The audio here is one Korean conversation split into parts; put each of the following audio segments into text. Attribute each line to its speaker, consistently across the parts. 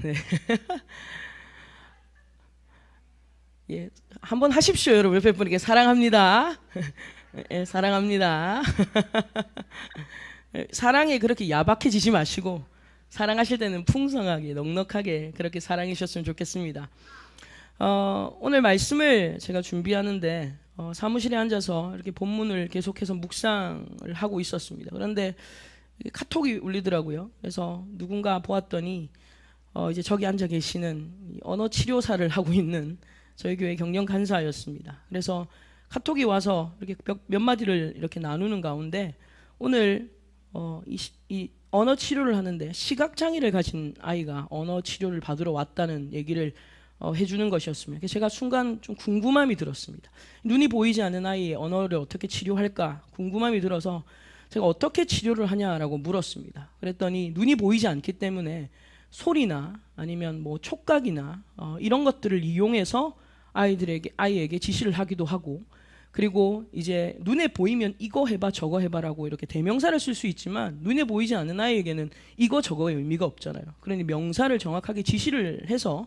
Speaker 1: 네. 예, 한번 하십시오, 여러분. 옆에 분에게 사랑합니다. 예, 사랑합니다. 사랑에 그렇게 야박해지지 마시고 사랑하실 때는 풍성하게 넉넉하게 그렇게 사랑해 주셨으면 좋겠습니다. 오늘 말씀을 제가 준비하는데 사무실에 앉아서 이렇게 본문을 계속해서 묵상을 하고 있었습니다. 그런데 카톡이 울리더라고요. 그래서 누군가 보았더니 이제 저기 앉아 계시는 언어 치료사를 하고 있는 저희 교회 경영 간사였습니다. 그래서 카톡이 와서 이렇게 몇 마디를 이렇게 나누는 가운데 오늘 이 언어 치료를 하는데 시각 장애를 가진 아이가 언어 치료를 받으러 왔다는 얘기를 해주는 것이었습니다. 그래서 제가 순간 좀 궁금함이 들었습니다. 눈이 보이지 않는 아이의 언어를 어떻게 치료할까 궁금함이 들어서 제가 어떻게 치료를 하냐라고 물었습니다. 그랬더니 눈이 보이지 않기 때문에 소리나 아니면 뭐 촉각이나 이런 것들을 이용해서 아이에게 지시를 하기도 하고, 그리고 이제 눈에 보이면 이거 해봐 저거 해봐라고 이렇게 대명사를 쓸 수 있지만 눈에 보이지 않는 아이에게는 이거 저거의 의미가 없잖아요. 그러니 명사를 정확하게 지시를 해서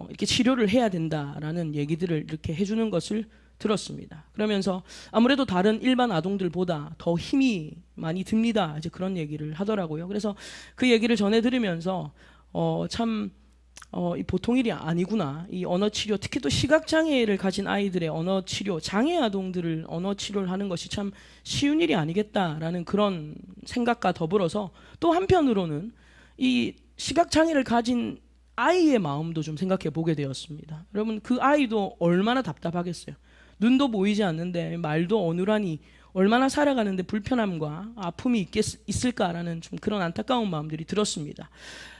Speaker 1: 이렇게 치료를 해야 된다라는 얘기들을 이렇게 해주는 것을 들었습니다. 그러면서 아무래도 다른 일반 아동들보다 더 힘이 많이 듭니다. 이제 그런 얘기를 하더라고요. 그래서 그 얘기를 전해 들으면서 이 보통 일이 아니구나. 이 언어 치료, 특히 또 시각 장애를 가진 아이들의 언어 치료, 장애 아동들을 언어 치료를 하는 것이 참 쉬운 일이 아니겠다라는 그런 생각과 더불어서 또 한편으로는 이 시각 장애를 가진 아이의 마음도 좀 생각해 보게 되었습니다. 여러분, 그 아이도 얼마나 답답하겠어요. 눈도 보이지 않는데 말도 어눌하니 얼마나 살아가는데 불편함과 아픔이 있을까라는 좀 그런 안타까운 마음들이 들었습니다.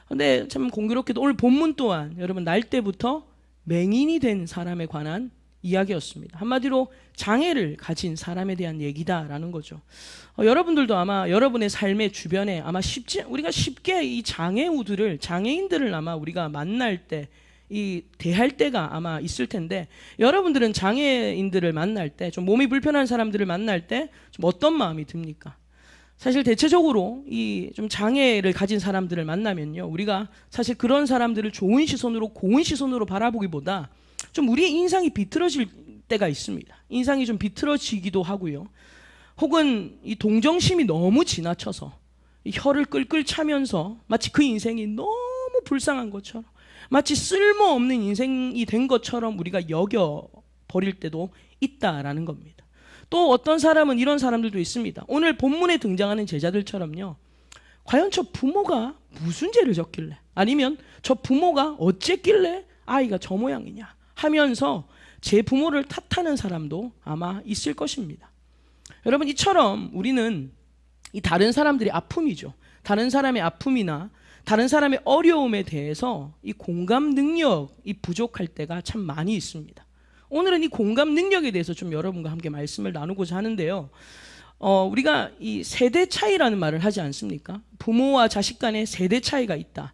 Speaker 1: 근데 참 공교롭게도 오늘 본문 또한 여러분 날 때부터 맹인이 된 사람에 관한 이야기였습니다. 한마디로 장애를 가진 사람에 대한 얘기다라는 거죠. 여러분들도 아마 여러분의 삶의 주변에 아마 우리가 쉽게 이 장애인들을 아마 우리가 만날 때 대할 때가 아마 있을 텐데, 여러분들은 장애인들을 만날 때, 좀 몸이 불편한 사람들을 만날 때 좀 어떤 마음이 듭니까? 사실 대체적으로 이 좀 장애를 가진 사람들을 만나면요, 우리가 사실 그런 사람들을 좋은 시선으로, 고운 시선으로 바라보기보다 좀 우리의 인상이 비틀어질 때가 있습니다. 인상이 좀 비틀어지기도 하고요. 혹은 이 동정심이 너무 지나쳐서 이 혀를 끌끌 차면서 마치 그 인생이 너무 불쌍한 것처럼, 마치 쓸모없는 인생이 된 것처럼 우리가 여겨버릴 때도 있다라는 겁니다. 또 어떤 사람은 이런 사람들도 있습니다. 오늘 본문에 등장하는 제자들처럼요, 과연 저 부모가 무슨 죄를 졌길래, 아니면 저 부모가 어쨌길래 아이가 저 모양이냐 하면서 제 부모를 탓하는 사람도 아마 있을 것입니다. 여러분, 이처럼 우리는 이 다른 사람들의 아픔이죠. 다른 사람의 아픔이나 다른 사람의 어려움에 대해서 이 공감 능력이 부족할 때가 참 많이 있습니다. 오늘은 이 공감 능력에 대해서 좀 여러분과 함께 말씀을 나누고자 하는데요. 우리가 이 세대 차이라는 말을 하지 않습니까? 부모와 자식 간의 세대 차이가 있다.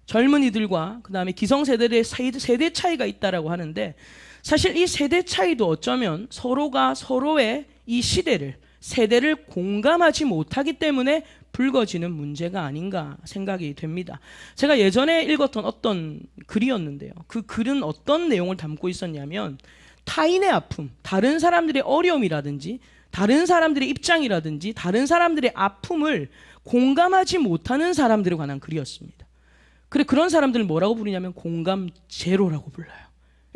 Speaker 1: 젊은이들과 그 다음에 기성세대의 세대 차이가 있다라고 하는데, 사실 이 세대 차이도 어쩌면 서로가 서로의 이 세대를 공감하지 못하기 때문에 불거지는 문제가 아닌가 생각이 됩니다. 제가 예전에 읽었던 어떤 글이었는데요. 그 글은 어떤 내용을 담고 있었냐면, 타인의 아픔, 다른 사람들의 어려움이라든지 다른 사람들의 입장이라든지 다른 사람들의 아픔을 공감하지 못하는 사람들에 관한 글이었습니다. 그런 사람들을 뭐라고 부르냐면 공감 제로라고 불러요.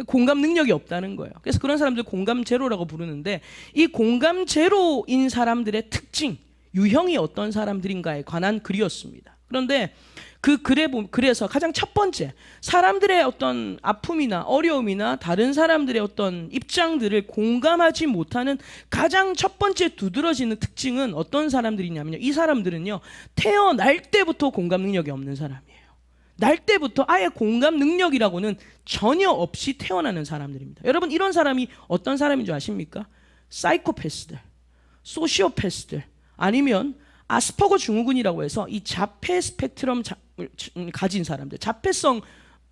Speaker 1: 공감 능력이 없다는 거예요. 그래서 그런 사람들 공감 제로라고 부르는데, 이 공감 제로인 사람들의 특징, 유형이 어떤 사람들인가에 관한 글이었습니다. 그런데 그 그래서 가장 첫 번째, 사람들의 어떤 아픔이나 어려움이나 다른 사람들의 어떤 입장들을 공감하지 못하는 가장 첫 번째 두드러지는 특징은 어떤 사람들이냐면요, 이 사람들은요, 태어날 때부터 공감 능력이 없는 사람이에요. 날 때부터 아예 공감 능력이라고는 전혀 없이 태어나는 사람들입니다. 여러분, 이런 사람이 어떤 사람인 줄 아십니까? 사이코패스들, 소시오패스들, 아니면 아스퍼거 증후군이라고 해서 이 자폐 스펙트럼 가진 사람들, 자폐성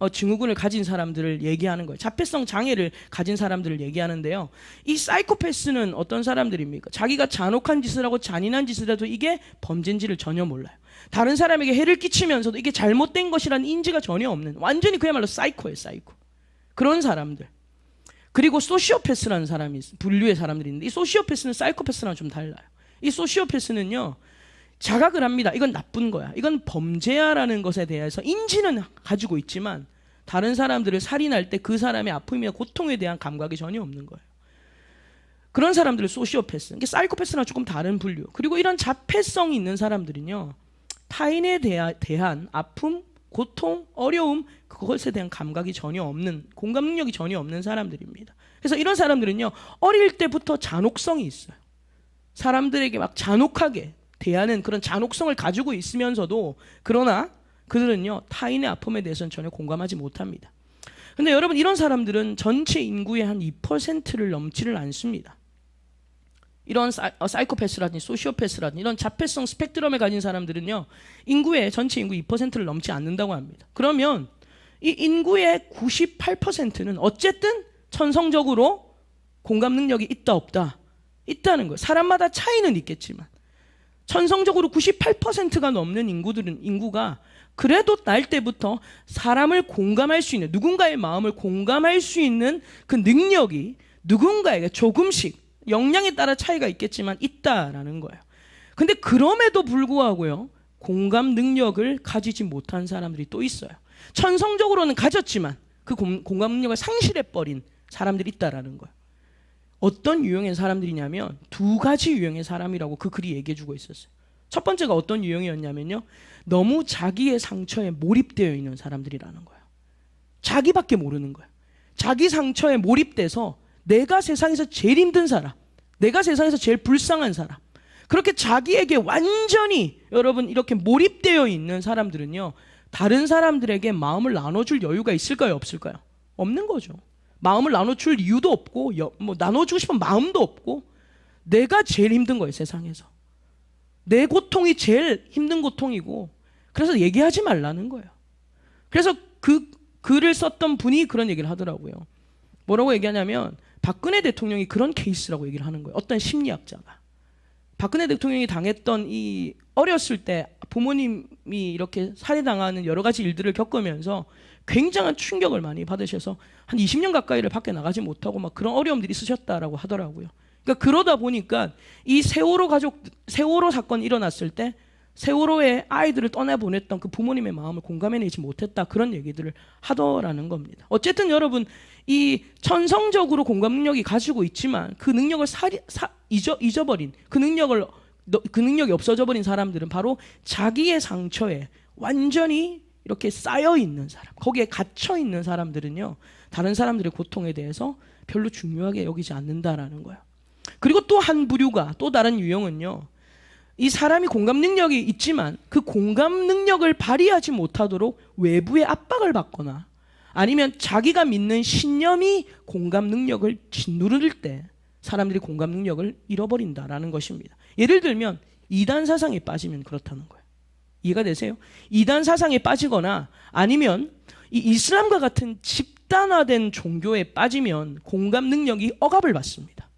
Speaker 1: 증후군을 가진 사람들을 얘기하는 거예요. 자폐성 장애를 가진 사람들을 얘기하는데요. 이 사이코패스는 어떤 사람들입니까? 자기가 잔혹한 짓을 하고 잔인한 짓을 해도 이게 범죄인지를 전혀 몰라요. 다른 사람에게 해를 끼치면서도 이게 잘못된 것이라는 인지가 전혀 없는, 완전히 그야말로 사이코예요, 사이코. 그런 사람들. 그리고 소시오패스라는 사람이 분류의 사람들이 있는데, 이 소시오패스는 사이코패스랑 좀 달라요. 이 소시오패스는요, 자각을 합니다. 이건 나쁜 거야, 이건 범죄야라는 것에 대해서 인지는 가지고 있지만 다른 사람들을 살인할 때 그 사람의 아픔이나 고통에 대한 감각이 전혀 없는 거예요. 그런 사람들을 소시오패스, 이게 사이코패스랑 조금 다른 분류. 그리고 이런 자폐성이 있는 사람들은요, 타인에 대한 아픔, 고통, 어려움, 그것에 대한 감각이 전혀 없는, 공감 능력이 전혀 없는 사람들입니다. 그래서 이런 사람들은요, 어릴 때부터 잔혹성이 있어요. 사람들에게 막 잔혹하게 대하는 그런 잔혹성을 가지고 있으면서도, 그러나 그들은요, 타인의 아픔에 대해서는 전혀 공감하지 못합니다. 근데 여러분, 이런 사람들은 전체 인구의 한 2%를 넘지를 않습니다. 이런 사이코패스라든지 소시오패스라든지 이런 자폐성 스펙트럼에 가진 사람들은요, 인구의 전체 인구 2%를 넘지 않는다고 합니다. 그러면 이 인구의 98%는 어쨌든 천성적으로 공감 능력이 있다 없다? 있다는 거예요. 사람마다 차이는 있겠지만 천성적으로 98%가 넘는 인구가 그래도 날 때부터 사람을 공감할 수 있는, 누군가의 마음을 공감할 수 있는 그 능력이 누군가에게 조금씩 역량에 따라 차이가 있겠지만 있다라는 거예요. 근데 그럼에도 불구하고요, 공감 능력을 가지지 못한 사람들이 또 있어요. 천성적으로는 가졌지만 그 공감 능력을 상실해버린 사람들이 있다라는 거예요. 어떤 유형의 사람들이냐면 두 가지 유형의 사람이라고 그 글이 얘기해주고 있었어요. 첫 번째가 어떤 유형이었냐면요, 너무 자기의 상처에 몰입되어 있는 사람들이라는 거예요. 자기밖에 모르는 거예요. 자기 상처에 몰입돼서 내가 세상에서 제일 힘든 사람, 내가 세상에서 제일 불쌍한 사람, 그렇게 자기에게 완전히 여러분 이렇게 몰입되어 있는 사람들은요, 다른 사람들에게 마음을 나눠줄 여유가 있을까요, 없을까요? 없는 거죠. 마음을 나눠줄 이유도 없고, 뭐 나눠주고 싶은 마음도 없고, 내가 제일 힘든 거예요, 세상에서. 내 고통이 제일 힘든 고통이고, 그래서 얘기하지 말라는 거예요. 그래서 그 글을 썼던 분이 그런 얘기를 하더라고요. 뭐라고 얘기하냐면, 박근혜 대통령이 그런 케이스라고 얘기를 하는 거예요. 어떤 심리학자가. 박근혜 대통령이 당했던 이 어렸을 때 부모님이 이렇게 살해당하는 여러 가지 일들을 겪으면서 굉장한 충격을 많이 받으셔서 한 20년 가까이를 밖에 나가지 못하고 막 그런 어려움들이 있으셨다라고 하더라고요. 그러니까 그러다 보니까 이 세월호 사건이 일어났을 때 세월호에 아이들을 떠나보냈던 그 부모님의 마음을 공감해내지 못했다, 그런 얘기들을 하더라는 겁니다. 어쨌든 여러분, 이 천성적으로 공감 능력이 가지고 있지만 그 능력을 잊어버린, 그 능력이 없어져 버린 사람들은 바로 자기의 상처에 완전히 이렇게 쌓여 있는 사람, 거기에 갇혀 있는 사람들은요, 다른 사람들의 고통에 대해서 별로 중요하게 여기지 않는다라는 거예요. 그리고 또 한 부류가, 또 다른 유형은요, 이 사람이 공감 능력이 있지만 그 공감 능력을 발휘하지 못하도록 외부의 압박을 받거나 아니면 자기가 믿는 신념이 공감 능력을 짓누를 때 사람들이 공감 능력을 잃어버린다라는 것입니다. 예를 들면 이단 사상에 빠지면 그렇다는 거예요. 이해가 되세요? 이단 사상에 빠지거나 아니면 이 이슬람과 같은 집단화된 종교에 빠지면 공감 능력이 억압을 받습니다.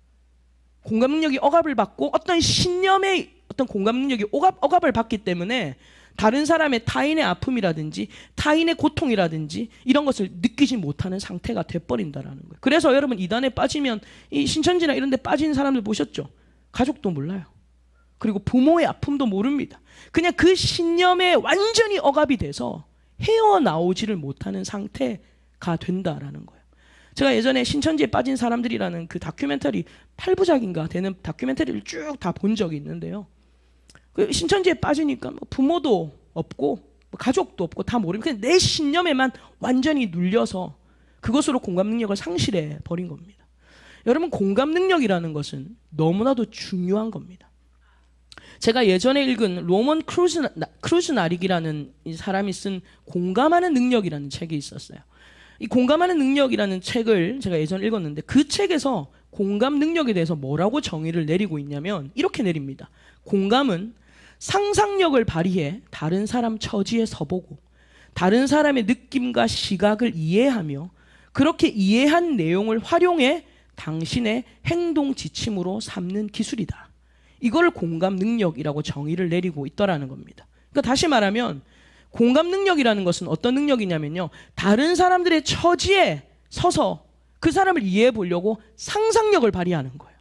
Speaker 1: 공감 능력이 억압을 받고 어떤 신념의 어떤 공감 능력이 억압을 받기 때문에 다른 사람의, 타인의 아픔이라든지 타인의 고통이라든지 이런 것을 느끼지 못하는 상태가 돼버린다라는 거예요. 그래서 여러분, 이단에 빠지면 이 신천지나 이런 데 빠진 사람들 보셨죠? 가족도 몰라요. 그리고 부모의 아픔도 모릅니다. 그냥 그 신념에 완전히 억압이 돼서 헤어나오지를 못하는 상태가 된다라는 거예요. 제가 예전에 신천지에 빠진 사람들이라는 그 다큐멘터리 8부작인가 되는 다큐멘터리를 쭉 다 본 적이 있는데요. 그 신천지에 빠지니까 부모도 없고 가족도 없고 다 모르면 그냥 내 신념에만 완전히 눌려서 그것으로 공감 능력을 상실해 버린 겁니다. 여러분, 공감 능력이라는 것은 너무나도 중요한 겁니다. 제가 예전에 읽은 로먼 크루즈나릭이라는 이 사람이 쓴 공감하는 능력이라는 책이 있었어요. 이 공감하는 능력이라는 책을 제가 예전에 읽었는데 그 책에서 공감 능력에 대해서 뭐라고 정의를 내리고 있냐면 이렇게 내립니다. 공감은 상상력을 발휘해 다른 사람 처지에 서보고 다른 사람의 느낌과 시각을 이해하며 그렇게 이해한 내용을 활용해 당신의 행동 지침으로 삼는 기술이다. 이걸 공감 능력이라고 정의를 내리고 있더라는 겁니다. 그러니까 다시 말하면 공감 능력이라는 것은 어떤 능력이냐면요, 다른 사람들의 처지에 서서 그 사람을 이해해 보려고 상상력을 발휘하는 거예요.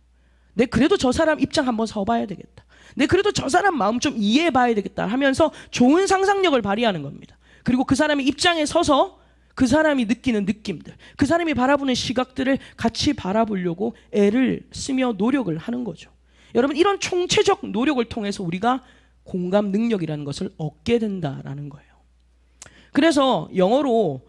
Speaker 1: 내 그래도 저 사람 입장 한번 서봐야 되겠다. 내 그래도 저 사람 마음 좀 이해해 봐야 되겠다 하면서 좋은 상상력을 발휘하는 겁니다. 그리고 그 사람의 입장에 서서 그 사람이 느끼는 느낌들, 그 사람이 바라보는 시각들을 같이 바라보려고 애를 쓰며 노력을 하는 거죠. 여러분, 이런 총체적 노력을 통해서 우리가 공감 능력이라는 것을 얻게 된다라는 거예요. 그래서 영어로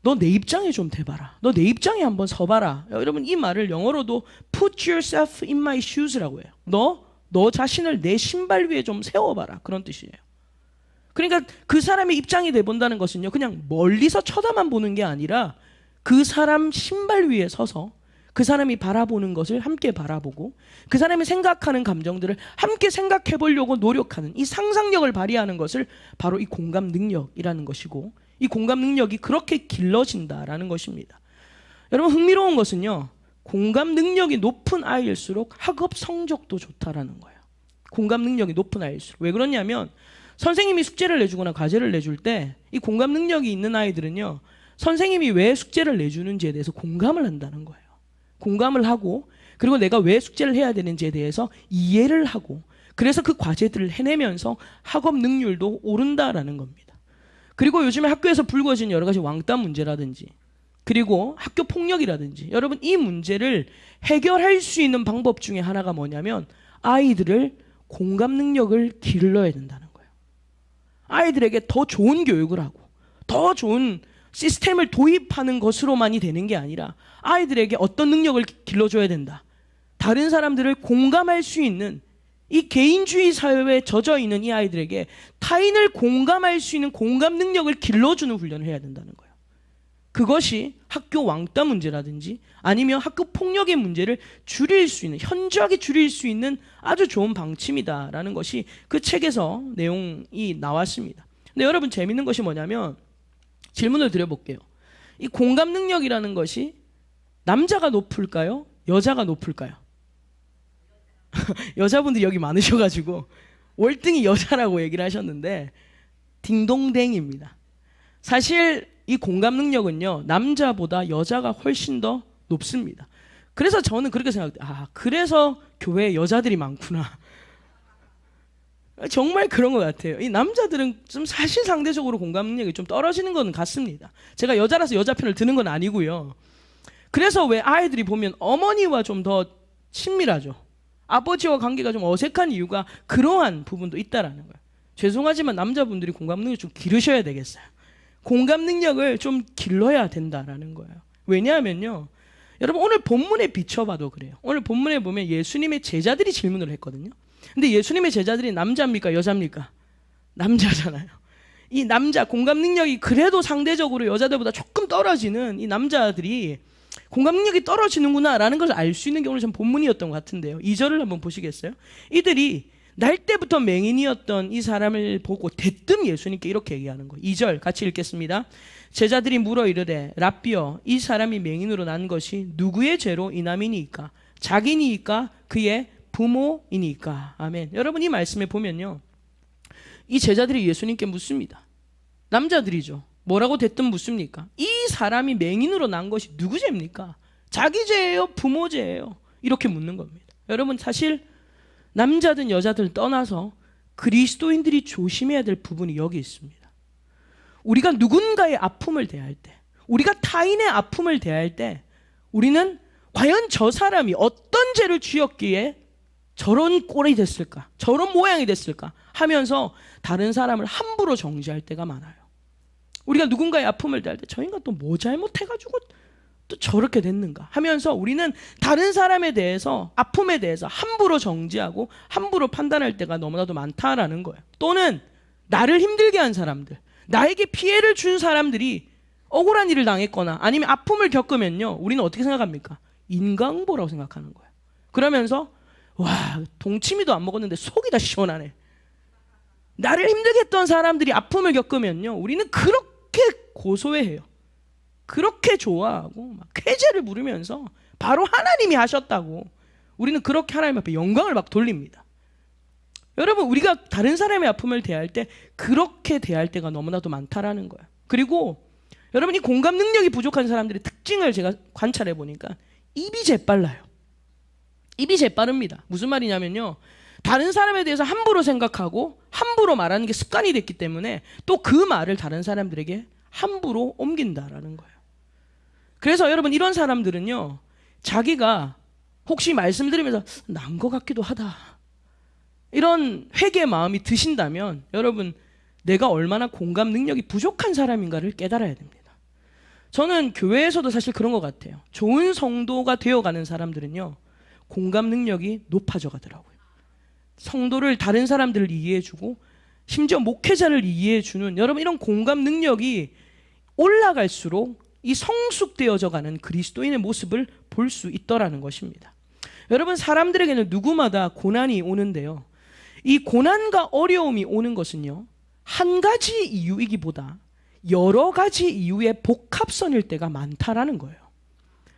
Speaker 1: 너 내 입장에 좀 대봐라, 너 내 입장에 한번 서봐라. 여러분, 이 말을 영어로도 put yourself in my shoes라고 해요. 너 자신을 내 신발 위에 좀 세워봐라, 그런 뜻이에요. 그러니까 그 사람의 입장이 돼본다는 것은요, 그냥 멀리서 쳐다만 보는 게 아니라 그 사람 신발 위에 서서 그 사람이 바라보는 것을 함께 바라보고 그 사람이 생각하는 감정들을 함께 생각해 보려고 노력하는 이 상상력을 발휘하는 것을 바로 이 공감 능력이라는 것이고, 이 공감 능력이 그렇게 길러진다라는 것입니다. 여러분, 흥미로운 것은요, 공감 능력이 높은 아이일수록 학업 성적도 좋다라는 거예요. 공감 능력이 높은 아이일수록. 왜 그러냐면 선생님이 숙제를 내주거나 과제를 내줄 때 이 공감 능력이 있는 아이들은요, 선생님이 왜 숙제를 내주는지에 대해서 공감을 한다는 거예요. 공감을 하고, 그리고 내가 왜 숙제를 해야 되는지에 대해서 이해를 하고, 그래서 그 과제들을 해내면서 학업 능률도 오른다라는 겁니다. 그리고 요즘에 학교에서 불거진 여러 가지 왕따 문제라든지, 그리고 학교 폭력이라든지, 여러분, 이 문제를 해결할 수 있는 방법 중에 하나가 뭐냐면 아이들을 공감 능력을 길러야 된다는 거예요. 아이들에게 더 좋은 교육을 하고 더 좋은 시스템을 도입하는 것으로만이 되는 게 아니라 아이들에게 어떤 능력을 길러줘야 된다. 다른 사람들을 공감할 수 있는, 이 개인주의 사회에 젖어 있는 이 아이들에게 타인을 공감할 수 있는 공감 능력을 길러주는 훈련을 해야 된다는 거예요. 그것이 학교 왕따 문제라든지 아니면 학교 폭력의 문제를 줄일 수 있는, 현저하게 줄일 수 있는 아주 좋은 방침이다라는 것이 그 책에서 내용이 나왔습니다. 근데 여러분, 재밌는 것이 뭐냐면 질문을 드려볼게요. 이 공감 능력이라는 것이 남자가 높을까요? 여자가 높을까요? 여자분들이 여기 많으셔가지고 월등히 여자라고 얘기를 하셨는데 딩동댕입니다. 사실 이 공감 능력은요, 남자보다 여자가 훨씬 더 높습니다. 그래서 저는 그렇게 생각해요. 그래서 교회에 여자들이 많구나. 정말 그런 것 같아요. 이 남자들은 좀 사실 상대적으로 공감 능력이 좀 떨어지는 건 같습니다. 제가 여자라서 여자 편을 드는 건 아니고요. 그래서 왜 아이들이 보면 어머니와 좀 더 친밀하죠. 아버지와 관계가 좀 어색한 이유가 그러한 부분도 있다라는 거예요. 죄송하지만 남자분들이 공감 능력을 좀 기르셔야 되겠어요. 공감 능력을 좀 길러야 된다라는 거예요. 왜냐하면요, 여러분, 오늘 본문에 비춰봐도 그래요. 오늘 본문에 보면 예수님의 제자들이 질문을 했거든요. 근데 예수님의 제자들이 남자입니까, 여자입니까? 남자잖아요. 이 남자, 공감 능력이 그래도 상대적으로 여자들보다 조금 떨어지는 이 남자들이 공감 능력이 떨어지는구나 라는 걸 알 수 있는 게 오늘 전 본문이었던 것 같은데요. 2절을 한번 보시겠어요? 이들이 날 때부터 맹인이었던 이 사람을 보고 대뜸 예수님께 이렇게 얘기하는 거예요. 2절 같이 읽겠습니다. 제자들이 물어 이르되 랍비여, 이 사람이 맹인으로 난 것이 누구의 죄로 인함이니이까? 자기니이까 그의 부모이니까? 아멘. 여러분, 이 말씀에 보면요, 이 제자들이 예수님께 묻습니다. 남자들이죠. 뭐라고 대뜸 묻습니까? 이 사람이 맹인으로 난 것이 누구 죄입니까? 자기 죄예요, 부모 죄예요? 이렇게 묻는 겁니다. 여러분, 사실 남자든 여자든 떠나서 그리스도인들이 조심해야 될 부분이 여기 있습니다. 우리가 누군가의 아픔을 대할 때, 우리가 타인의 아픔을 대할 때 우리는 과연 저 사람이 어떤 죄를 지었기에 저런 꼴이 됐을까, 저런 모양이 됐을까 하면서 다른 사람을 함부로 정죄할 때가 많아요. 우리가 누군가의 아픔을 대할 때 저 인간 또 뭐 잘못해가지고 또 저렇게 됐는가 하면서 우리는 다른 사람에 대해서, 아픔에 대해서 함부로 정죄하고 함부로 판단할 때가 너무나도 많다라는 거예요. 또는 나를 힘들게 한 사람들, 나에게 피해를 준 사람들이 억울한 일을 당했거나 아니면 아픔을 겪으면요, 우리는 어떻게 생각합니까? 인과응보라고 생각하는 거예요. 그러면서 와, 동치미도 안 먹었는데 속이 다 시원하네. 나를 힘들게 했던 사람들이 아픔을 겪으면요, 우리는 그렇게 고소해해요. 그렇게 좋아하고 막 쾌재를 부르면서 바로 하나님이 하셨다고 우리는 그렇게 하나님 앞에 영광을 막 돌립니다. 여러분, 우리가 다른 사람의 아픔을 대할 때 그렇게 대할 때가 너무나도 많다라는 거예요. 그리고 여러분, 이 공감 능력이 부족한 사람들의 특징을 제가 관찰해 보니까 입이 재빨라요. 입이 재빠릅니다. 무슨 말이냐면요, 다른 사람에 대해서 함부로 생각하고 함부로 말하는 게 습관이 됐기 때문에 또 그 말을 다른 사람들에게 함부로 옮긴다라는 거예요. 그래서 여러분, 이런 사람들은요, 자기가 혹시 말씀 들으면서 난 것 같기도 하다, 이런 회개의 마음이 드신다면 여러분, 내가 얼마나 공감 능력이 부족한 사람인가를 깨달아야 됩니다. 저는 교회에서도 사실 그런 것 같아요. 좋은 성도가 되어가는 사람들은요, 공감 능력이 높아져 가더라고요. 성도를, 다른 사람들을 이해해주고 심지어 목회자를 이해해주는 여러분, 이런 공감 능력이 올라갈수록 이 성숙되어져 가는 그리스도인의 모습을 볼 수 있더라는 것입니다. 여러분, 사람들에게는 누구마다 고난이 오는데요, 이 고난과 어려움이 오는 것은요, 한 가지 이유이기보다 여러 가지 이유의 복합선일 때가 많다라는 거예요.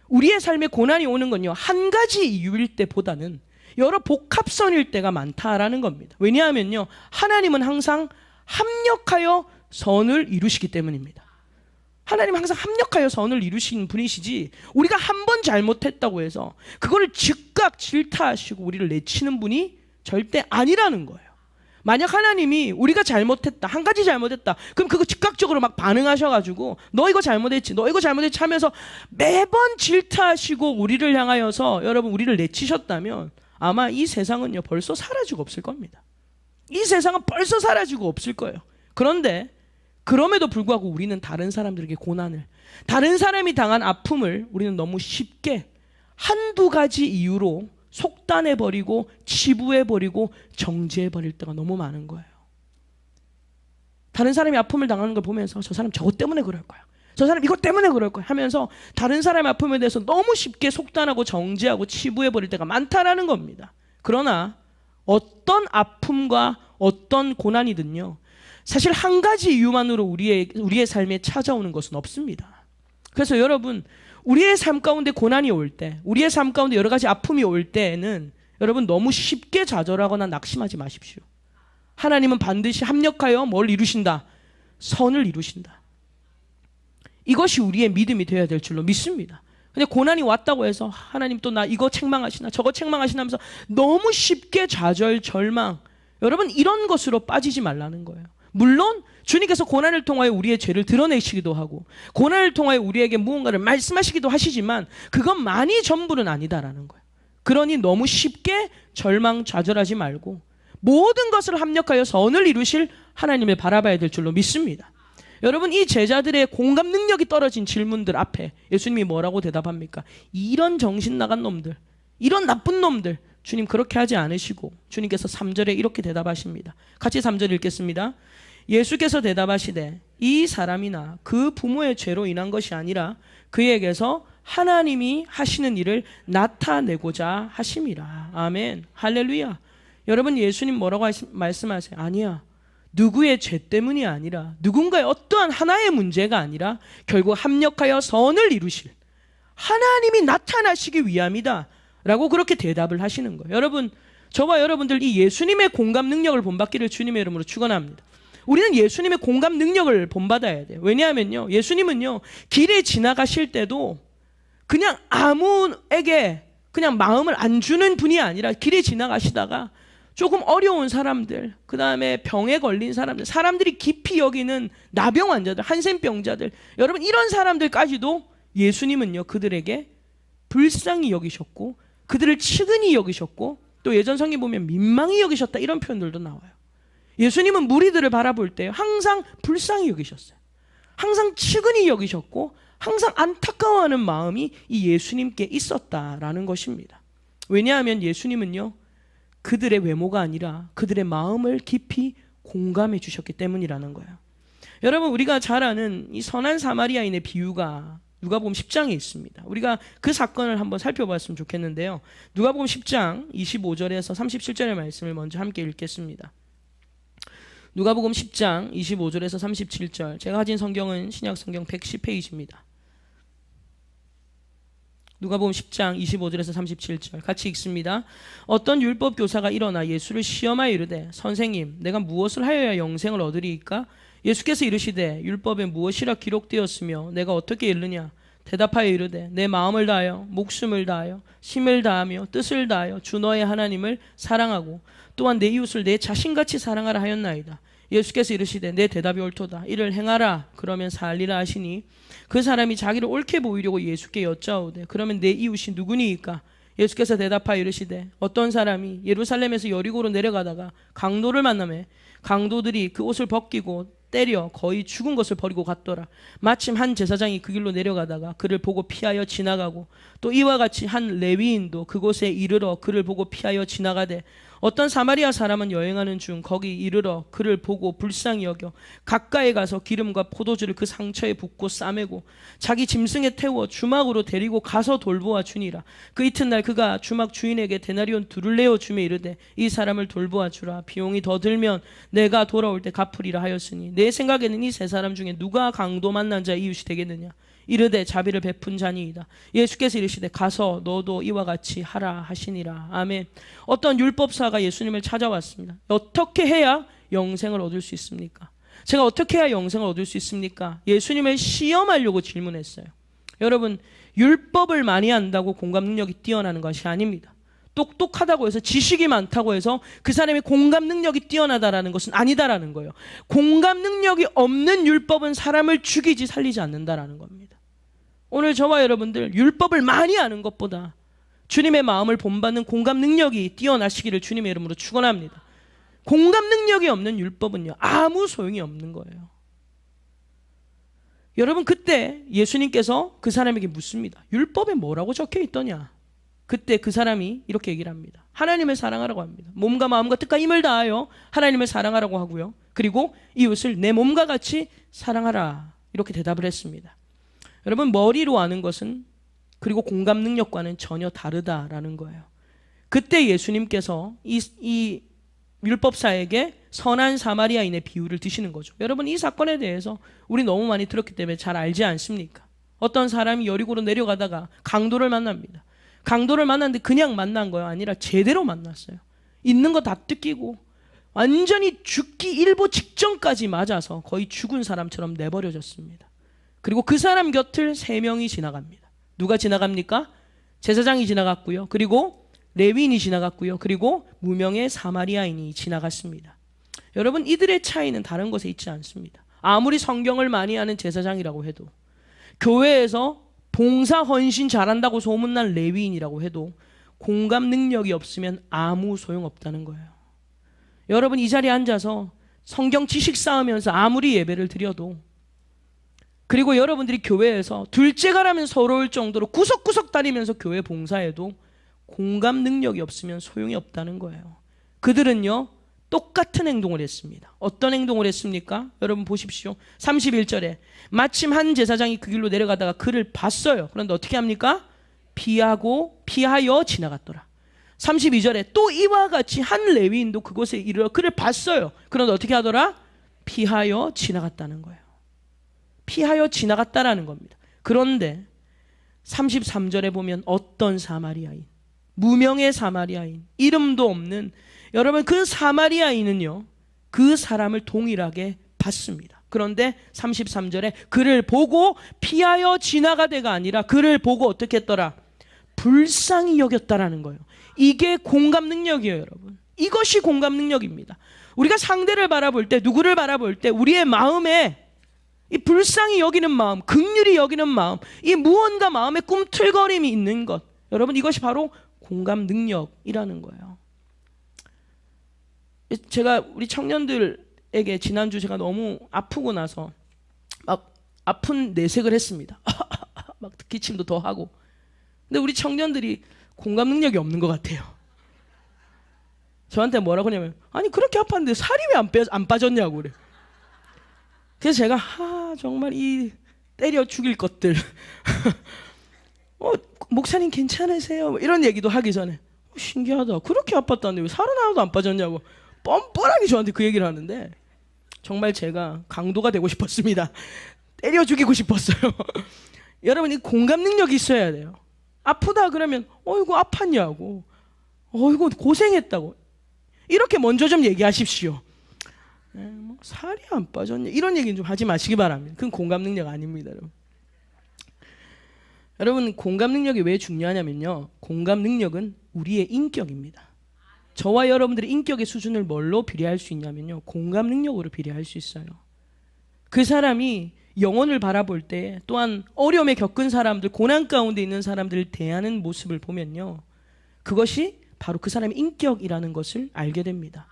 Speaker 1: 우리의 삶에 고난이 오는 건요, 한 가지 이유일 때보다는 여러 복합선일 때가 많다라는 겁니다. 왜냐하면요, 하나님은 항상 합력하여 선을 이루시기 때문입니다. 하나님은 항상 합력하여 선을 이루시는 분이시지, 우리가 한 번 잘못했다고 해서 그거를 즉각 질타하시고 우리를 내치는 분이 절대 아니라는 거예요. 만약 하나님이 우리가 잘못했다, 한 가지 잘못했다, 그럼 그거 즉각적으로 막 반응하셔가지고 너 이거 잘못했지, 너 이거 잘못했지 하면서 매번 질타하시고 우리를 향하여서 여러분, 우리를 내치셨다면 아마 이 세상은요, 벌써 사라지고 없을 겁니다. 이 세상은 벌써 사라지고 없을 거예요. 그런데 그럼에도 불구하고 우리는 다른 사람들에게 고난을, 다른 사람이 당한 아픔을 우리는 너무 쉽게 한두 가지 이유로 속단해버리고 치부해버리고 정지해버릴 때가 너무 많은 거예요. 다른 사람이 아픔을 당하는 걸 보면서 저 사람 저것 때문에 그럴 거야, 저 사람 이것 때문에 그럴 거야 하면서 다른 사람의 아픔에 대해서 너무 쉽게 속단하고 정지하고 치부해버릴 때가 많다라는 겁니다. 그러나 어떤 아픔과 어떤 고난이든요, 사실 한 가지 이유만으로 우리의 삶에 찾아오는 것은 없습니다. 그래서 여러분, 우리의 삶 가운데 고난이 올 때, 우리의 삶 가운데 여러 가지 아픔이 올 때에는 여러분, 너무 쉽게 좌절하거나 낙심하지 마십시오. 하나님은 반드시 합력하여 뭘 이루신다? 선을 이루신다. 이것이 우리의 믿음이 되어야 될 줄로 믿습니다. 근데 고난이 왔다고 해서 하나님 또 나 이거 책망하시나 저거 책망하시나 하면서 너무 쉽게 좌절, 절망, 여러분, 이런 것으로 빠지지 말라는 거예요. 물론 주님께서 고난을 통하여 우리의 죄를 드러내시기도 하고 고난을 통하여 우리에게 무언가를 말씀하시기도 하시지만 그것만이 전부는 아니다라는 거예요. 그러니 너무 쉽게 절망, 좌절하지 말고 모든 것을 합력하여 선을 이루실 하나님을 바라봐야 될 줄로 믿습니다. 여러분, 이 제자들의 공감 능력이 떨어진 질문들 앞에 예수님이 뭐라고 대답합니까? 이런 정신 나간 놈들, 이런 나쁜 놈들, 주님 그렇게 하지 않으시고 주님께서 3절에 이렇게 대답하십니다. 같이 3절 읽겠습니다. 예수께서 대답하시되 이 사람이나 그 부모의 죄로 인한 것이 아니라 그에게서 하나님이 하시는 일을 나타내고자 하심이라. 아멘. 할렐루야. 여러분, 예수님 뭐라고 말씀하세요? 아니야, 누구의 죄 때문이 아니라 누군가의 어떠한 하나의 문제가 아니라 결국 합력하여 선을 이루실 하나님이 나타나시기 위함이다 라고 그렇게 대답을 하시는 거예요. 여러분, 저와 여러분들 이 예수님의 공감 능력을 본받기를 주님의 이름으로 축원합니다. 우리는 예수님의 공감 능력을 본받아야 돼요. 왜냐하면요, 예수님은요, 길에 지나가실 때도 그냥 아무에게 그냥 마음을 안 주는 분이 아니라 길에 지나가시다가 조금 어려운 사람들, 그 다음에 병에 걸린 사람들, 사람들이 깊이 여기는 나병 환자들, 한센병자들, 여러분, 이런 사람들까지도 예수님은요, 그들에게 불쌍히 여기셨고 그들을 측은히 여기셨고 또 예전 성경 보면 민망히 여기셨다, 이런 표현들도 나와요. 예수님은 무리들을 바라볼 때 항상 불쌍히 여기셨어요. 항상 측은히 여기셨고 항상 안타까워하는 마음이 이 예수님께 있었다라는 것입니다. 왜냐하면 예수님은요, 그들의 외모가 아니라 그들의 마음을 깊이 공감해 주셨기 때문이라는 거예요. 여러분, 우리가 잘 아는 이 선한 사마리아인의 비유가 누가복음 10장에 있습니다. 우리가 그 사건을 한번 살펴봤으면 좋겠는데요. 누가복음 10장 25절에서 37절의 말씀을 먼저 함께 읽겠습니다. 누가복음 10장 25절에서 37절. 제가 가진 성경은 신약 성경 110페이지입니다. 누가복음 10장 25절에서 37절 같이 읽습니다. 어떤 율법 교사가 일어나 예수를 시험하여 이르되 선생님 내가 무엇을 하여야 영생을 얻으리이까? 예수께서 이르시되 율법에 무엇이라 기록되었으며 내가 어떻게 읽느냐? 대답하여 이르되 내 마음을 다하여 목숨을 다하여 힘을 다하며 뜻을 다하여 주 너의 하나님을 사랑하고 또한 내 이웃을 내 자신같이 사랑하라 하였나이다. 예수께서 이르시되 내 대답이 옳도다. 이를 행하라 그러면 살리라 하시니 그 사람이 자기를 옳게 보이려고 예수께 여짜오되 그러면 내 이웃이 누구니이까? 예수께서 대답하여 이르시되 어떤 사람이 예루살렘에서 여리고로 내려가다가 강도를 만나매 강도들이 그 옷을 벗기고 때려 거의 죽은 것을 버리고 갔더라. 마침 한 제사장이 그 길로 내려가다가 그를 보고 피하여 지나가고 또 이와 같이 한 레위인도 그곳에 이르러 그를 보고 피하여 지나가되 어떤 사마리아 사람은 여행하는 중 거기 이르러 그를 보고 불쌍히 여겨 가까이 가서 기름과 포도주를 그 상처에 붓고 싸매고 자기 짐승에 태워 주막으로 데리고 가서 돌보아 주니라. 그 이튿날 그가 주막 주인에게 데나리온 둘을 내어 주매 이르되 이 사람을 돌보아 주라. 비용이 더 들면 내가 돌아올 때 갚으리라 하였으니 내 생각에는 이 세 사람 중에 누가 강도 만난 자의 이웃이 되겠느냐? 이르되 자비를 베푼 자니이다. 예수께서 이르시되 가서 너도 이와 같이 하라 하시니라. 아멘. 어떤 율법사가 예수님을 찾아왔습니다. 어떻게 해야 영생을 얻을 수 있습니까? 제가 어떻게 해야 영생을 얻을 수 있습니까? 예수님을 시험하려고 질문했어요. 여러분, 율법을 많이 안다고 공감 능력이 뛰어나는 것이 아닙니다. 똑똑하다고 해서 지식이 많다고 해서 그 사람의 공감 능력이 뛰어나다라는 것은 아니다라는 거예요. 공감 능력이 없는 율법은 사람을 죽이지 살리지 않는다라는 겁니다. 오늘 저와 여러분들 율법을 많이 아는 것보다 주님의 마음을 본받는 공감 능력이 뛰어나시기를 주님의 이름으로 축원합니다. 공감 능력이 없는 율법은요 아무 소용이 없는 거예요. 여러분 그때 예수님께서 그 사람에게 묻습니다. 율법에 뭐라고 적혀 있더냐? 그때 그 사람이 이렇게 얘기를 합니다. 하나님을 사랑하라고 합니다. 몸과 마음과 뜻과 힘을 다하여 하나님을 사랑하라고 하고요. 그리고 이웃을 내 몸과 같이 사랑하라 이렇게 대답을 했습니다. 여러분 머리로 아는 것은 그리고 공감 능력과는 전혀 다르다라는 거예요. 그때 예수님께서 이 율법사에게 선한 사마리아인의 비유를 드시는 거죠. 여러분 이 사건에 대해서 우리 너무 많이 들었기 때문에 잘 알지 않습니까? 어떤 사람이 여리고로 내려가다가 강도를 만납니다. 강도를 만났는데 그냥 만난 거예요. 아니라 제대로 만났어요. 있는 거 다 뜯기고 완전히 죽기 일보 직전까지 맞아서 거의 죽은 사람처럼 내버려졌습니다. 그리고 그 사람 곁을 3명이 지나갑니다. 누가 지나갑니까? 제사장이 지나갔고요. 그리고 레위인이 지나갔고요. 그리고 무명의 사마리아인이 지나갔습니다. 여러분 이들의 차이는 다른 것에 있지 않습니다. 아무리 성경을 많이 아는 제사장이라고 해도 교회에서 봉사 헌신 잘한다고 소문난 레위인이라고 해도 공감 능력이 없으면 아무 소용없다는 거예요. 여러분 이 자리에 앉아서 성경 지식 쌓으면서 아무리 예배를 드려도 그리고 여러분들이 교회에서 둘째가라면 서러울 정도로 구석구석 다니면서 교회 봉사해도 공감 능력이 없으면 소용이 없다는 거예요. 그들은요 똑같은 행동을 했습니다. 어떤 행동을 했습니까? 여러분 보십시오. 31절에 마침 한 제사장이 그 길로 내려가다가 그를 봤어요. 그런데 어떻게 합니까? 피하여 지나갔더라. 32절에 또 이와 같이 한 레위인도 그곳에 이르러 그를 봤어요. 그런데 어떻게 하더라? 피하여 지나갔다는 거예요. 피하여 지나갔다라는 겁니다. 그런데 33절에 보면 어떤 사마리아인, 무명의 사마리아인, 이름도 없는 여러분 그 사마리아인은요 그 사람을 동일하게 봤습니다. 그런데 33절에 그를 보고 피하여 지나가대가 아니라 그를 보고 어떻게 했더라? 불쌍히 여겼다라는 거예요. 이게 공감 능력이에요, 여러분. 이것이 공감 능력입니다. 우리가 상대를 바라볼 때, 누구를 바라볼 때 우리의 마음에 이 불쌍히 여기는 마음, 긍휼히 여기는 마음, 이 무언가 마음에 꿈틀거림이 있는 것, 여러분 이것이 바로 공감 능력이라는 거예요. 제가 우리 청년들에게 지난주 제가 너무 아프고 나서 막 아픈 내색을 했습니다. 막 기침도 더 하고. 근데 우리 청년들이 공감 능력이 없는 것 같아요. 저한테 뭐라고 하냐면 아니 그렇게 아팠는데 살이 왜 안 빠졌냐고 그래. 그래서 제가 정말 이 때려 죽일 것들 목사님 괜찮으세요? 이런 얘기도 하기 전에 신기하다. 그렇게 아팠다는데 왜 살은 하나도 안 빠졌냐고 뻔뻔하게 저한테 그 얘기를 하는데 정말 제가 강도가 되고 싶었습니다. 때려 죽이고 싶었어요. 여러분, 이 공감 능력이 있어야 돼요. 아프다 그러면 어이구 아팠냐고, 어이구 고생했다고 이렇게 먼저 좀 얘기하십시오. 뭐 살이 안 빠졌냐 이런 얘기는 좀 하지 마시기 바랍니다. 그건 공감 능력 아닙니다. 여러분, 공감 능력이 왜 중요하냐면요, 공감 능력은 우리의 인격입니다. 저와 여러분들의 인격의 수준을 뭘로 비례할 수 있냐면요, 공감 능력으로 비례할 수 있어요. 그 사람이 영혼을 바라볼 때, 또한 어려움에 겪은 사람들, 고난 가운데 있는 사람들을 대하는 모습을 보면요, 그것이 바로 그 사람의 인격이라는 것을 알게 됩니다.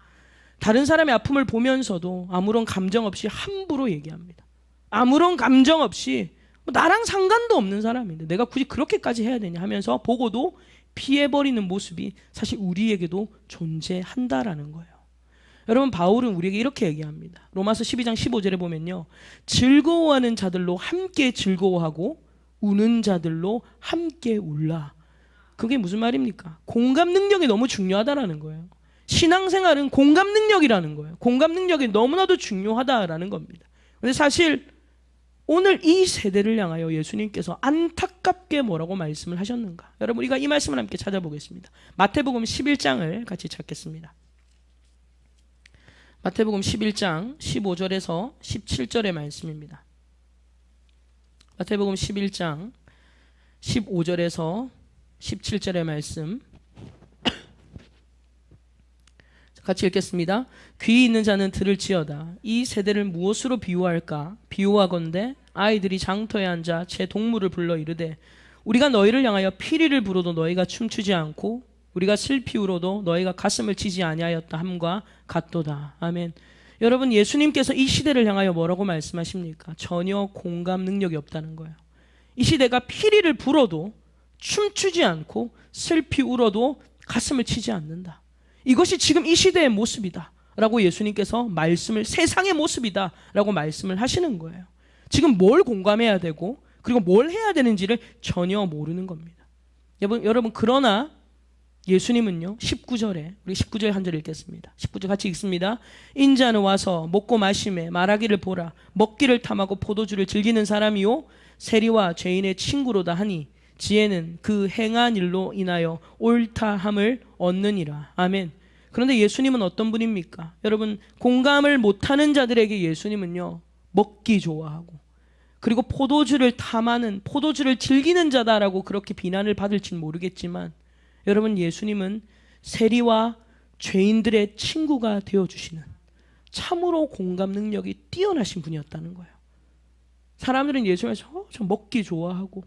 Speaker 1: 다른 사람의 아픔을 보면서도 아무런 감정 없이 함부로 얘기합니다. 아무런 감정 없이 나랑 상관도 없는 사람인데 내가 굳이 그렇게까지 해야 되냐 하면서 보고도 피해버리는 모습이 사실 우리에게도 존재한다라는 거예요. 여러분, 바울은 우리에게 이렇게 얘기합니다. 로마서 12장 15절에 보면요, 즐거워하는 자들로 함께 즐거워하고 우는 자들로 함께 울라. 그게 무슨 말입니까? 공감 능력이 너무 중요하다라는 거예요. 신앙생활은 공감 능력이라는 거예요. 공감 능력이 너무나도 중요하다라는 겁니다. 근데 사실 오늘 이 세대를 향하여 예수님께서 안타깝게 뭐라고 말씀을 하셨는가? 여러분, 우리가 이 말씀을 함께 찾아보겠습니다. 마태복음 11장을 같이 찾겠습니다. 마태복음 11장 15절에서 17절의 말씀입니다. 마태복음 11장 15절에서 17절의 말씀 같이 읽겠습니다. 귀 있는 자는 들을지어다. 이 세대를 무엇으로 비유할까? 비유하건대 아이들이 장터에 앉아 제 동물을 불러 이르되 우리가 너희를 향하여 피리를 불어도 너희가 춤추지 않고 우리가 슬피 울어도 너희가 가슴을 치지 아니하였다 함과 같도다. 아멘. 여러분, 예수님께서 이 시대를 향하여 뭐라고 말씀하십니까? 전혀 공감 능력이 없다는 거예요. 이 시대가 피리를 불어도 춤추지 않고 슬피 울어도 가슴을 치지 않는다. 이것이 지금 이 시대의 모습이다 라고 예수님께서 말씀을, 세상의 모습이다 라고 말씀을 하시는 거예요. 지금 뭘 공감해야 되고 그리고 뭘 해야 되는지를 전혀 모르는 겁니다. 여러분, 그러나 예수님은요, 19절에, 우리 19절 한 절 읽겠습니다. 19절 같이 읽습니다. 인자는 와서 먹고 마시매 말하기를 보라. 먹기를 탐하고 포도주를 즐기는 사람이요 세리와 죄인의 친구로다 하니 지혜는 그 행한 일로 인하여 옳다함을 얻느니라. 아멘. 그런데 예수님은 어떤 분입니까? 여러분, 공감을 못하는 자들에게 예수님은요, 먹기 좋아하고 그리고 포도주를 탐하는, 포도주를 즐기는 자다라고 그렇게 비난을 받을지는 모르겠지만 여러분, 예수님은 세리와 죄인들의 친구가 되어주시는 참으로 공감 능력이 뛰어나신 분이었다는 거예요. 사람들은 예수님을 저 먹기 좋아하고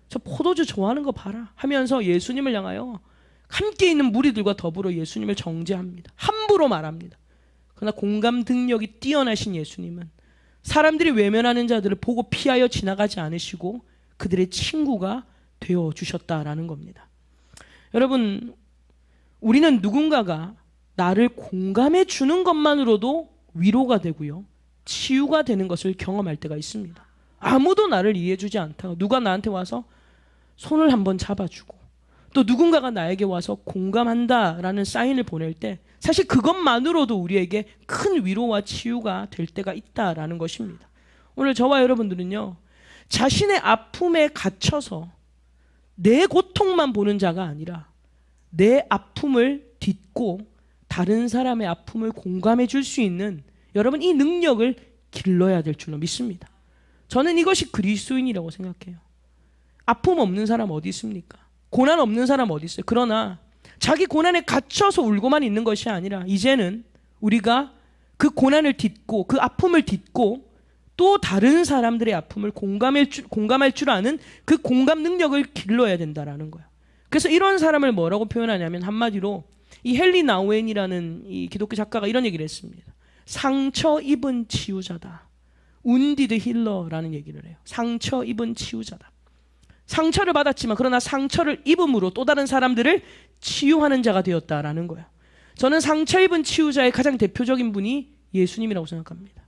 Speaker 1: 저 포도주 좋아하는 거 봐라 하면서 예수님을 향하여 함께 있는 무리들과 더불어 예수님을 정죄합니다. 함부로 말합니다. 그러나 공감 능력이 뛰어나신 예수님은 사람들이 외면하는 자들을 보고 피하여 지나가지 않으시고 그들의 친구가 되어주셨다라는 겁니다. 여러분, 우리는 누군가가 나를 공감해 주는 것만으로도 위로가 되고요, 치유가 되는 것을 경험할 때가 있습니다. 아무도 나를 이해해 주지 않다가 누가 나한테 와서 손을 한번 잡아주고 또 누군가가 나에게 와서 공감한다라는 사인을 보낼 때 사실 그것만으로도 우리에게 큰 위로와 치유가 될 때가 있다라는 것입니다. 오늘 저와 여러분들은요, 자신의 아픔에 갇혀서 내 고통만 보는 자가 아니라 내 아픔을 딛고 다른 사람의 아픔을 공감해 줄 수 있는, 여러분, 이 능력을 길러야 될 줄로 믿습니다. 저는 이것이 그리스도인이라고 생각해요. 아픔 없는 사람 어디 있습니까? 고난 없는 사람 어디 있어요? 그러나 자기 고난에 갇혀서 울고만 있는 것이 아니라 이제는 우리가 그 고난을 딛고 그 아픔을 딛고 또 다른 사람들의 아픔을 공감할 줄 아는 그 공감 능력을 길러야 된다라는 거예요. 그래서 이런 사람을 뭐라고 표현하냐면 한마디로 이 헨리 나우엔이라는 이 기독교 작가가 이런 얘기를 했습니다. 상처 입은 치유자다. 운디드 힐러라는 얘기를 해요. 상처 입은 치유자다. 상처를 받았지만 그러나 상처를 입음으로 또 다른 사람들을 치유하는 자가 되었다라는 거예요. 저는 상처 입은 치유자의 가장 대표적인 분이 예수님이라고 생각합니다.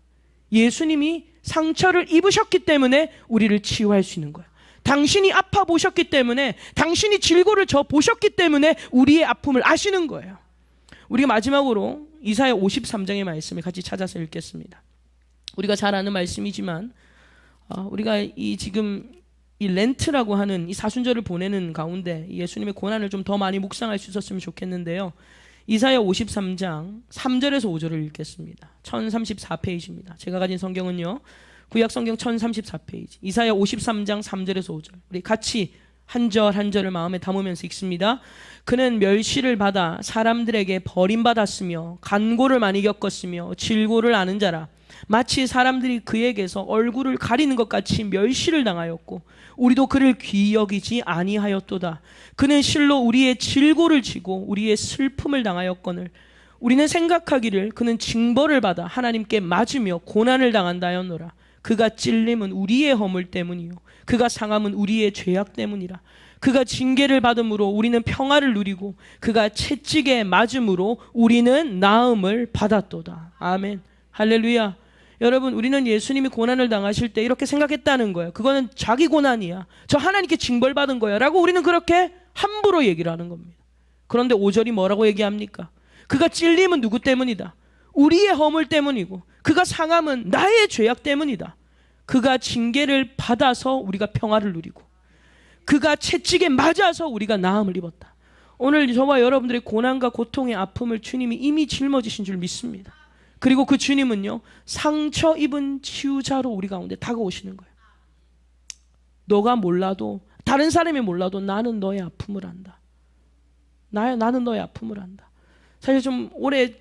Speaker 1: 예수님이 상처를 입으셨기 때문에 우리를 치유할 수 있는 거예요. 당신이 아파 보셨기 때문에, 당신이 질고를 져 보셨기 때문에 우리의 아픔을 아시는 거예요. 우리가 마지막으로 이사야 53장의 말씀을 같이 찾아서 읽겠습니다. 우리가 잘 아는 말씀이지만 우리가 지금 이 렌트라고 하는 이 사순절을 보내는 가운데 예수님의 고난을 좀 더 많이 묵상할 수 있었으면 좋겠는데요. 이사야 53장 3절에서 5절을 읽겠습니다. 1034페이지입니다. 제가 가진 성경은요, 구약 성경 1034페이지, 이사야 53장 3절에서 5절. 우리 같이 한 절 한 절을 마음에 담으면서 읽습니다. 그는 멸시를 받아 사람들에게 버림받았으며 간고를 많이 겪었으며 질고를 아는 자라. 마치 사람들이 그에게서 얼굴을 가리는 것 같이 멸시를 당하였고 우리도 그를 귀히 여기지 아니하였도다. 그는 실로 우리의 질고를 지고 우리의 슬픔을 당하였거늘 우리는 생각하기를 그는 징벌을 받아 하나님께 맞으며 고난을 당한다 하였노라. 그가 찔림은 우리의 허물 때문이요 그가 상함은 우리의 죄악 때문이라. 그가 징계를 받음으로 우리는 평화를 누리고 그가 채찍에 맞음으로 우리는 나음을 받았도다. 아멘. 할렐루야. 여러분, 우리는 예수님이 고난을 당하실 때 이렇게 생각했다는 거예요. 그거는 자기 고난이야, 저 하나님께 징벌받은 거야 라고 우리는 그렇게 함부로 얘기를 하는 겁니다. 그런데 5절이 뭐라고 얘기합니까? 그가 찔림은 누구 때문이다? 우리의 허물 때문이고 그가 상함은 나의 죄악 때문이다. 그가 징계를 받아서 우리가 평화를 누리고 그가 채찍에 맞아서 우리가 나음을 입었다. 오늘 저와 여러분들의 고난과 고통의 아픔을 주님이 이미 짊어지신 줄 믿습니다. 그리고 그 주님은요, 상처 입은 치유자로 우리 가운데 다가오시는 거예요. 너가 몰라도, 다른 사람이 몰라도 나는 너의 아픔을 안다. 나는 너의 아픔을 안다. 사실 좀 오래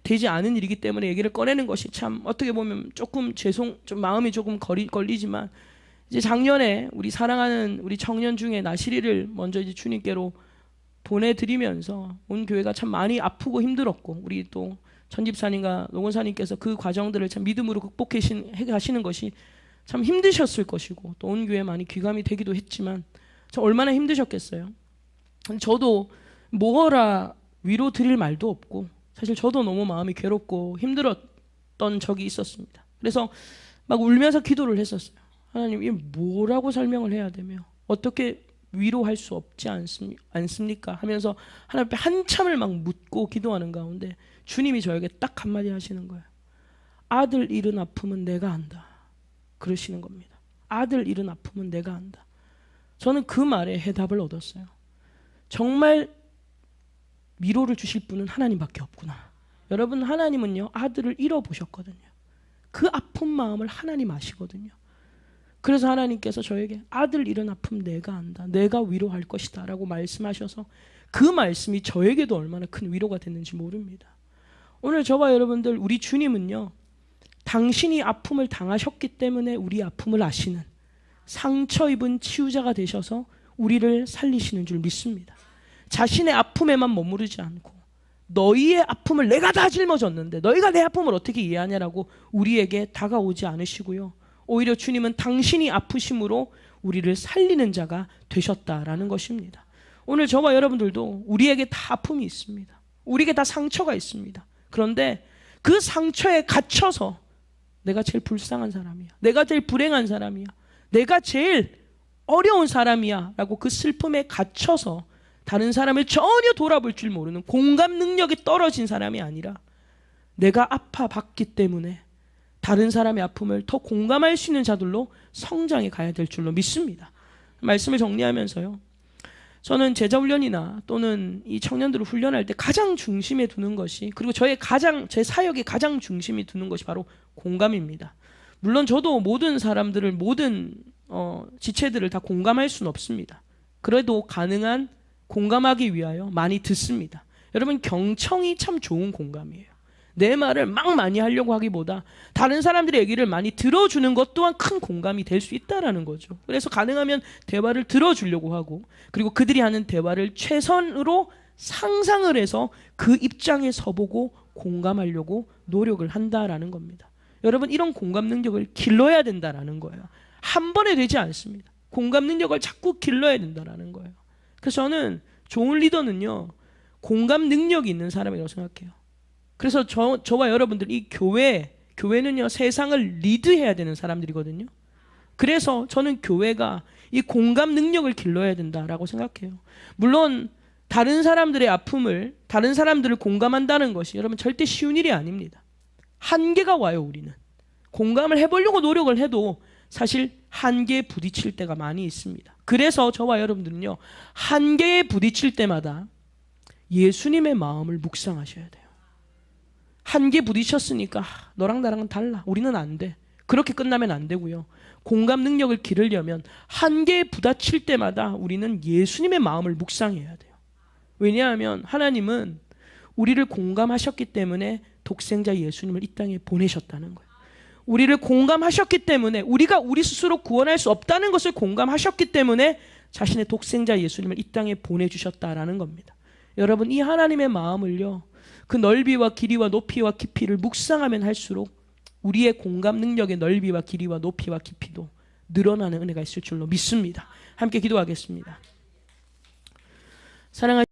Speaker 1: 되지 않은 일이기 때문에 얘기를 꺼내는 것이 참 어떻게 보면 조금 좀 마음이 조금 걸리지만, 이제 작년에 우리 사랑하는 우리 청년 중에 나시리를 먼저 이제 주님께로 보내드리면서 온 교회가 참 많이 아프고 힘들었고, 우리 또 전집사님과 노건사님께서 그 과정들을 참 믿음으로 극복하시는 것이 참 힘드셨을 것이고, 또 온 교회에 많이 귀감이 되기도 했지만 참 얼마나 힘드셨겠어요. 저도 뭐라 위로 드릴 말도 없고, 사실 저도 너무 마음이 괴롭고 힘들었던 적이 있었습니다. 그래서 막 울면서 기도를 했었어요. 하나님, 이 뭐라고 설명을 해야 되며 어떻게 위로할 수 없지 않습니까? 하면서 하나님 앞에 한참을 막 묻고 기도하는 가운데 주님이 저에게 딱 한마디 하시는 거예요. 아들 잃은 아픔은 내가 안다. 그러시는 겁니다. 아들 잃은 아픔은 내가 안다. 저는 그 말에 해답을 얻었어요. 정말 위로를 주실 분은 하나님밖에 없구나. 여러분, 하나님은요, 아들을 잃어보셨거든요. 그 아픈 마음을 하나님 아시거든요. 그래서 하나님께서 저에게 아들 잃은 아픔 내가 안다. 내가 위로할 것이다 라고 말씀하셔서 그 말씀이 저에게도 얼마나 큰 위로가 됐는지 모릅니다. 오늘 저와 여러분들, 우리 주님은요, 당신이 아픔을 당하셨기 때문에 우리 아픔을 아시는 상처 입은 치유자가 되셔서 우리를 살리시는 줄 믿습니다. 자신의 아픔에만 머무르지 않고 너희의 아픔을 내가 다 짊어졌는데 너희가 내 아픔을 어떻게 이해하냐라고 우리에게 다가오지 않으시고요. 오히려 주님은 당신이 아프심으로 우리를 살리는 자가 되셨다라는 것입니다. 오늘 저와 여러분들도 우리에게 다 아픔이 있습니다. 우리에게 다 상처가 있습니다. 그런데 그 상처에 갇혀서 내가 제일 불쌍한 사람이야, 내가 제일 불행한 사람이야, 내가 제일 어려운 사람이야 라고 그 슬픔에 갇혀서 다른 사람을 전혀 돌아볼 줄 모르는 공감 능력이 떨어진 사람이 아니라 내가 아파봤기 때문에 다른 사람의 아픔을 더 공감할 수 있는 자들로 성장해 가야 될 줄로 믿습니다. 말씀을 정리하면서요, 저는 제자훈련이나 또는 이 청년들을 훈련할 때 가장 중심에 두는 것이, 그리고 제 사역의 가장 중심에 두는 것이 바로 공감입니다. 물론 저도 모든 사람들을, 모든 지체들을 다 공감할 수는 없습니다. 그래도 가능한 공감하기 위하여 많이 듣습니다. 여러분, 경청이 참 좋은 공감이에요. 내 말을 막 많이 하려고 하기보다 다른 사람들의 얘기를 많이 들어주는 것 또한 큰 공감이 될 수 있다라는 거죠. 그래서 가능하면 대화를 들어주려고 하고, 그리고 그들이 하는 대화를 최선으로 상상을 해서 그 입장에 서보고 공감하려고 노력을 한다라는 겁니다. 여러분, 이런 공감 능력을 길러야 된다라는 거예요. 한 번에 되지 않습니다. 공감 능력을 자꾸 길러야 된다라는 거예요. 그래서 저는 좋은 리더는요, 공감 능력이 있는 사람이라고 생각해요. 그래서 저와 여러분들, 이 교회는요, 세상을 리드해야 되는 사람들이거든요. 그래서 저는 교회가 이 공감 능력을 길러야 된다라고 생각해요. 물론 다른 사람들의 아픔을, 다른 사람들을 공감한다는 것이 여러분 절대 쉬운 일이 아닙니다. 한계가 와요. 우리는 공감을 해보려고 노력을 해도 사실 한계에 부딪힐 때가 많이 있습니다. 그래서 저와 여러분들은요, 한계에 부딪힐 때마다 예수님의 마음을 묵상하셔야 돼요. 한계 부딪혔으니까 너랑 나랑은 달라, 우리는 안 돼, 그렇게 끝나면 안 되고요. 공감 능력을 기르려면 한계에 부딪힐 때마다 우리는 예수님의 마음을 묵상해야 돼요. 왜냐하면 하나님은 우리를 공감하셨기 때문에 독생자 예수님을 이 땅에 보내셨다는 거예요. 우리를 공감하셨기 때문에, 우리가 우리 스스로 구원할 수 없다는 것을 공감하셨기 때문에 자신의 독생자 예수님을 이 땅에 보내주셨다라는 겁니다. 여러분, 이 하나님의 마음을요, 그 넓이와 길이와 높이와 깊이를 묵상하면 할수록 우리의 공감 능력의 넓이와 길이와 높이와 깊이도 늘어나는 은혜가 있을 줄로 믿습니다. 함께 기도하겠습니다. 사랑하는